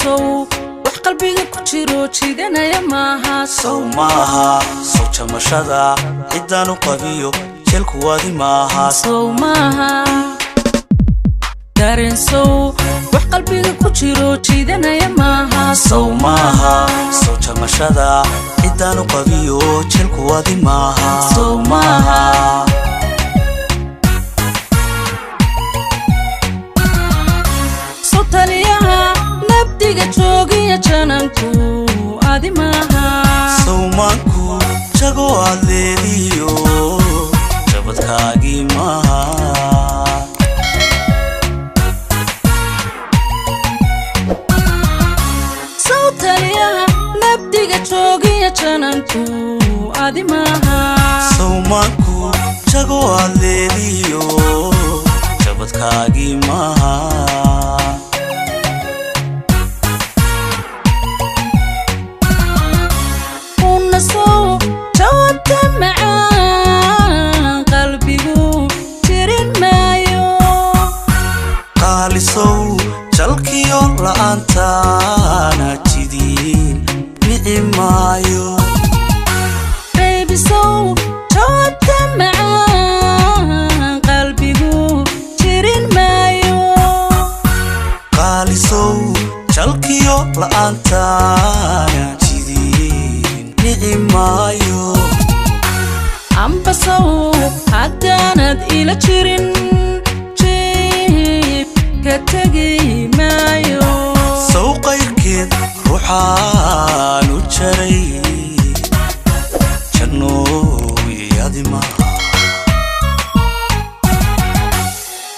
sow wax qalbiga ku jiro jiidanaya maaha sow maaha sow jamashada cidaan u qabiyo jelku wadi maaha sow maaha dareen sow wax qalbiga ku jiro jiidanaya maaha sow maaha sow jamashada cidaan u qabiyo jelku wadi maaha sow maaha nabdiga joogiya jananku adi maaha sowmaanku jago adeeliyo jabadkaagii maaha sawtaliyaha nabdiga joogiya jananku adi maaha sowmaanku jago adeeliyo jabadkaagii maaha sow jalkiyo la'aantaana jidiin nici maayo baby sow jawaabta macaan qalbigu jirin maayo qaali sow jalkiyo la'aantaana jidiin nici maayo amba sow haddaanad ila jirin كتجي مايو سوق يركض روحان وشري شنو يا دماء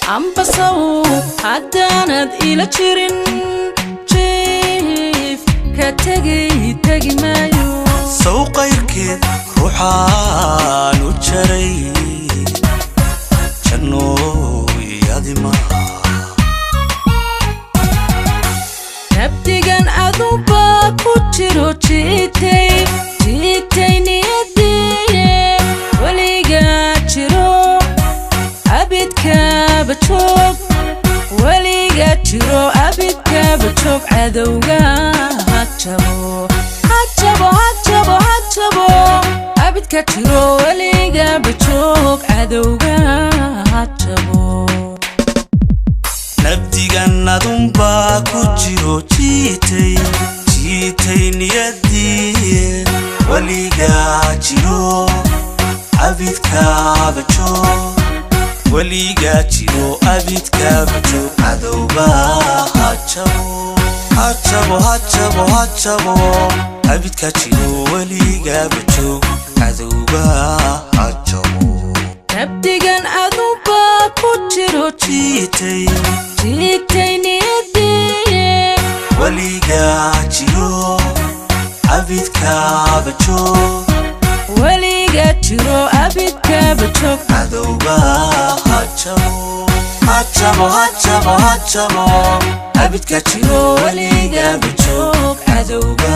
عم بصو عداند إلى شيرين شيف كتجي مايو سوق يركض روحان وشري شنو يا دماء nabdigan aduba ku jiro jiitay niyadii weliga jiro abidkaaba joog weliga jiro abidkaaba joog cadowga hajabo abidka jiro weligaba joog cadowga hajabo nabdigan adunba ku jiro jiitay niyadii weliga jiro abidkaaba joog weliga jiro abidkaaba joog cadowga hajabo abidka jiro weligaba joog cadowga hajabo nabdigan aduba ku jiro jiitay niyadii weliga jiro abidkaaba joog weliga jiro abidkaaba joog cadowga hajabo abidka jiro weligaba joog cadowga